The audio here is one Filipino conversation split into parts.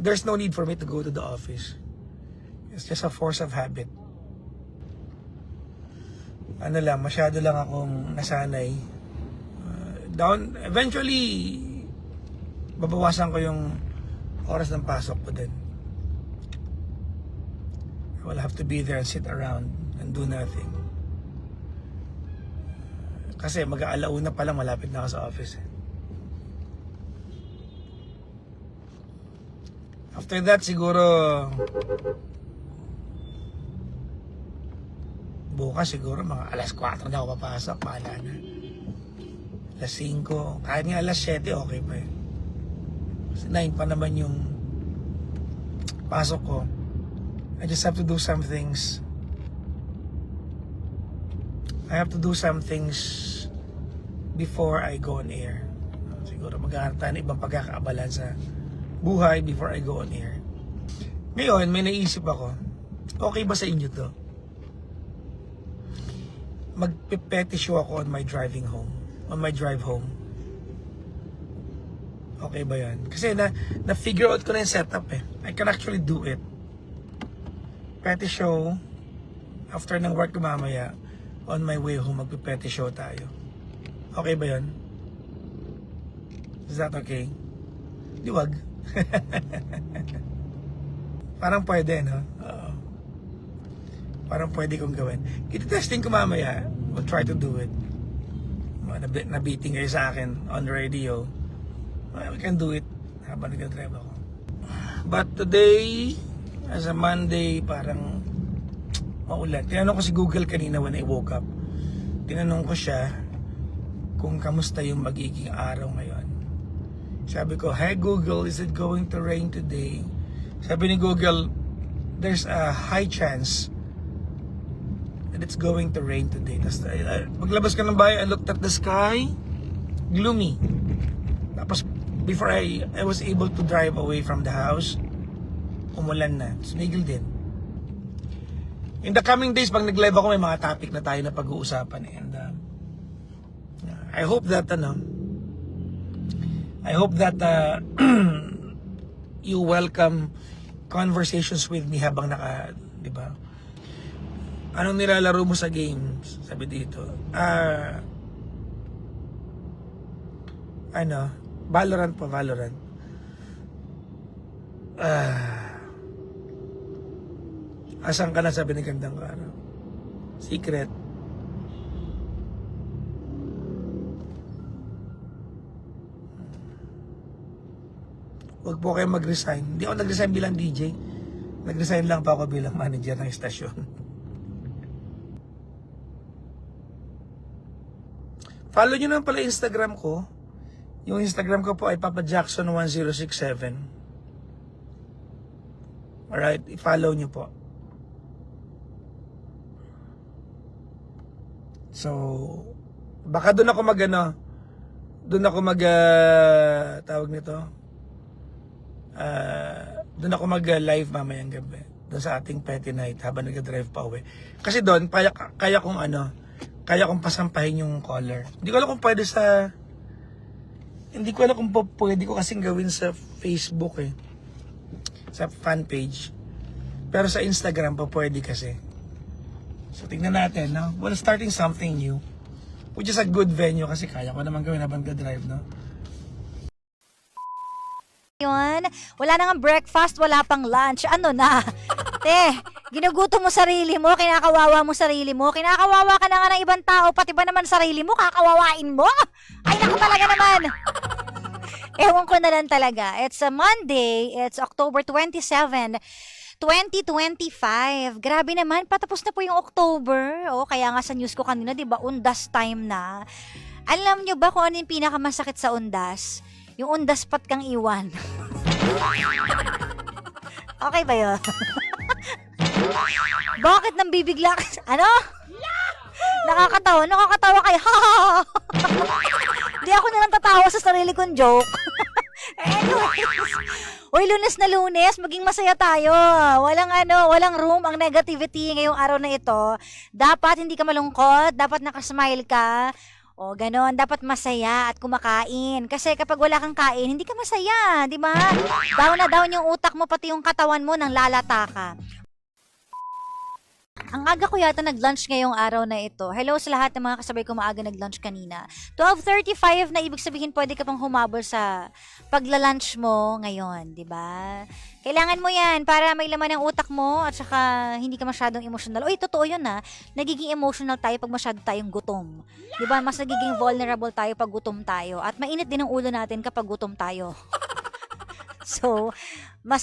there's no need for me to go to the office. It's just a force of habit. Ano lang, masyado lang akong nasanay. Eventually, babawasan ko yung oras ng pasok ko din. I will have to be there and sit around and do nothing. Kasi mag-aalauna pa lang, malapit na ako sa office. After that, siguro bukas siguro mga alas 4 na ako papasok, bahala na. Alas 5, kahit nga alas 7, okay pa eh. Kasi 9 pa naman yung pasok ko. I just have to do some things. I have to do some things before I go on air. Siguro maghahanap tayo ng ibang pagkakaabalan sa buhay before I go on air. Ngayon, may naisip ako. Okay ba sa inyo to? Magpipeti show ako on my driving home. On my drive home. Okay ba yan? Kasi na-figure out ko na yung setup eh. I can actually do it. Petty show. After ng work ko mamaya, on my way home, magpipeti show tayo. Okay ba yan? Is that okay? Di wag. Parang pwede, no? Parang pwede kong gawin. Iti-testing ko mamaya. We'll try to do it. Nabiting kayo sa akin on the radio. We can do it habang nag-drive ako. But today, as a Monday, parang maulan. Tinanong ko si Google kanina when I woke up. Tinanong ko siya kung kamusta yung magiging araw ngayon. Sabi ko, "Hey Google, is it going to rain today?" Sabi ni Google, "There's a high chance that it's going to rain today." Tapos paglabas ka ng bahay, I looked at the sky, gloomy. Tapos before I was able to drive away from the house, umulan na. Sinigil din. In the coming days, pag nag-live ako, may mga topic na tayo na pag-uusapan. And I hope that, you welcome conversations with me habang di ba? Anong nilalaro mo sa games? Sabi dito. Valorant po, Valorant. Asan ka na, sabi ni Gandang Araw? Secret. Huwag po kayo mag-resign. Hindi ako nag-resign bilang DJ. Nag-resign lang pa ako bilang manager ng istasyon. Follow nyo naman pala Instagram ko. Yung Instagram ko po ay Papa Jackson 1067. Alright, i-follow nyo po. So, baka doon ako tawag nito, doon ako mag-live mamayang gabi. Doon sa ating petty night habang nag-drive pa uwi. Kasi doon, kaya kong pasampahin yung caller. Hindi ko alam kung pwede ko kasing gawin sa Facebook eh. Sa fan page. Pero sa Instagram pa pwede kasi. So tingnan natin, no? Well, starting something new. Which is a good venue kasi kaya ko naman gawin habang nag-drive, no? Yun, wala na nga breakfast, wala pang lunch. Ano na? Te, ginugutom mo sarili mo, kinakawawa mo sarili mo, kinakawawa ka na nga ng ibang tao, pati ba naman sarili mo, kakawawain mo? Ay, naku talaga naman. Ewan ko na lang talaga. It's a Monday, it's October 27, 2025. Grabe naman, patapos na po yung October. O, kaya nga sa news ko kanina, di ba, undas time na. Alam nyo ba kung ano yung pinakamasakit sa undas? Yung undas pat kang iwan. Okay ba yun? Bakit nang bibigla ka? Ano? Nakakatawa kayo. Di ako na lang tatawa sa sarili kong joke. Anyways, uy, Lunes na Lunes, maging masaya tayo. Walang room ang negativity ngayong araw na ito. Dapat hindi ka malungkot, dapat nakasmile ka. O, ganon. Dapat masaya at kumakain. Kasi kapag wala kang kain, hindi ka masaya. Di ba? Down na down yung utak mo, pati yung katawan mo, nang lalata ka. Ang aga ko yata nag-lunch ngayong araw na ito. Hello sa lahat ng mga kasabay ko maaga nag-lunch kanina. 12:35 na, ibig sabihin pwede ka pang humabol sa pagla-lunch mo ngayon, di ba? Kailangan mo yan para may laman ang utak mo at saka hindi ka masyadong emotional. Uy, totoo yun ha. Nagiging emotional tayo pag masyado tayong gutom. Di ba? Mas nagiging vulnerable tayo pag gutom tayo. At mainit din ang ulo natin kapag gutom tayo. So, mas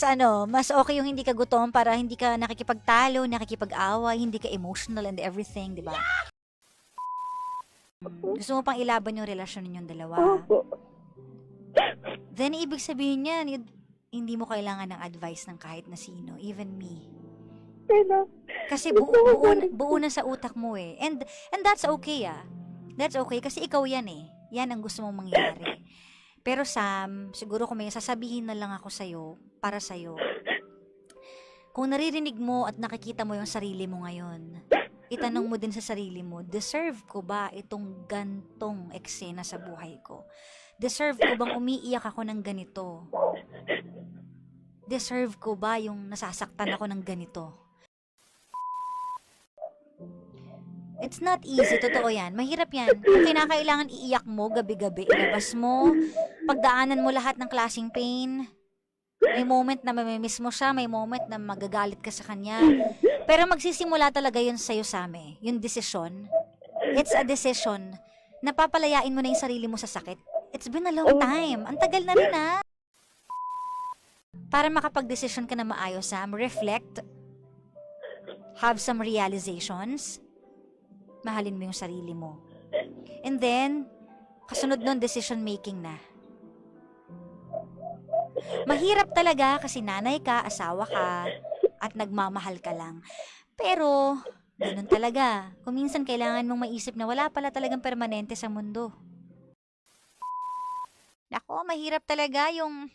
okay yung hindi ka gutom para hindi ka nakikipagtalo, nakikipag-away, hindi ka emotional and everything, di ba? Gusto mo pang ilaban yung relasyon ninyong dalawa. Opo. Then, ibig sabihin yan, hindi mo kailangan ng advice ng kahit na sino, even me. Pero, Kasi buo na sa utak mo eh. And that's okay ah. That's okay kasi ikaw yan eh. Yan ang gusto mong mangyari. Pero Sam, siguro kung may sasabihin na lang ako sa'yo, para sa'yo. Kung naririnig mo at nakikita mo yung sarili mo ngayon, itanong mo din sa sarili mo, deserve ko ba itong gantong eksena sa buhay ko? Deserve ko bang umiiyak ako ng ganito? Deserve ko ba yung nasasaktan ako ng ganito? It's not easy, totoo yan. Mahirap yan. Kung kinakailangan iiyak mo, gabi-gabi, ilabas mo, pagdaanan mo lahat ng klaseng pain. May moment na mamimiss mo siya, may moment na magagalit ka sa kanya. Pero magsisimula talaga yun sa'yo, Same. Yung desisyon. It's a decision. Napapalayain mo na yung sarili mo sa sakit. It's been a long time. Ang tagal na rin ha. Para makapag-desisyon ka na maayos, Sam, reflect. Have some realizations. Mahalin mo yung sarili mo. And then, kasunod nun, decision making na. Mahirap talaga kasi nanay ka, asawa ka, at nagmamahal ka lang. Pero, ganun talaga. Kung minsan kailangan mong maisip na wala pala talagang permanente sa mundo. Nako, mahirap talaga yung,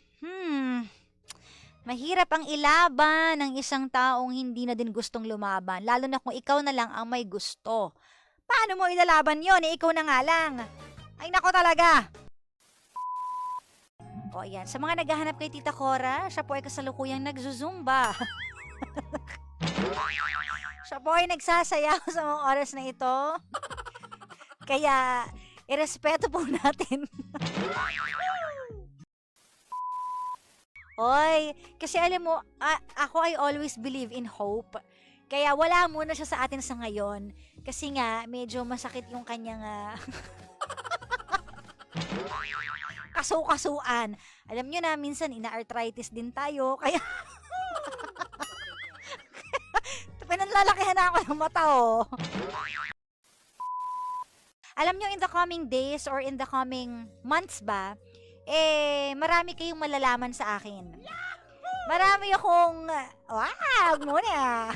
mahirap ang ilaban ng isang taong hindi na din gustong lumaban. Lalo na kung ikaw na lang ang may gusto. Paano mo ilalaban yon? Ikaw na nga lang. Ay nako talaga. O yan, sa mga naghahanap kay Tita Cora, siya po ay kasalukuyang nagzuzumba. Siya po ay nagsasayaw sa mga oras na ito. Kaya, irespeto po natin. Oy, kasi alam mo, ako I always believe in hope. Kaya wala muna siya sa atin sa ngayon. Kasi nga, medyo masakit yung kanyang kasu-kasuan. Alam nyo na, minsan ina-arthritis din tayo. Kaya, pinanlalakihan na ako ng mata oh. Alam nyo, in the coming days or in the coming months ba, marami kayong malalaman sa akin. Marami akong, wag muna.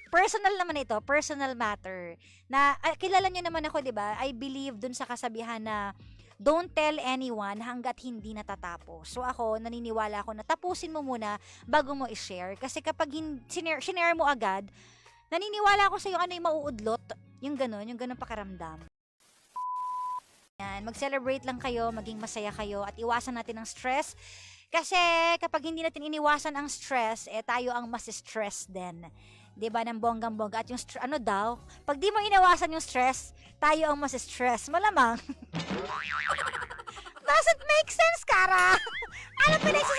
Personal naman ito, personal matter. Na, kilala nyo naman ako, di ba? I believe dun sa kasabihan na, don't tell anyone hanggat hindi natatapos. So ako, naniniwala ako na tapusin mo muna bago mo i-share. Kasi kapag sinare mo agad, naniniwala ako sa'yo ano yung mauudlot. Yung ganun pakaramdam. Yan, mag-celebrate lang kayo, maging masaya kayo, at iwasan natin ang stress. Kasi kapag hindi natin iniwasan ang stress, tayo ang mas stress din. 'Di ba, ng bonggang-bongga. At yung pag di mo inawasan yung stress, tayo ang mas stress. Malamang. Doesn't make sense, Kara. Ano pinagsasabi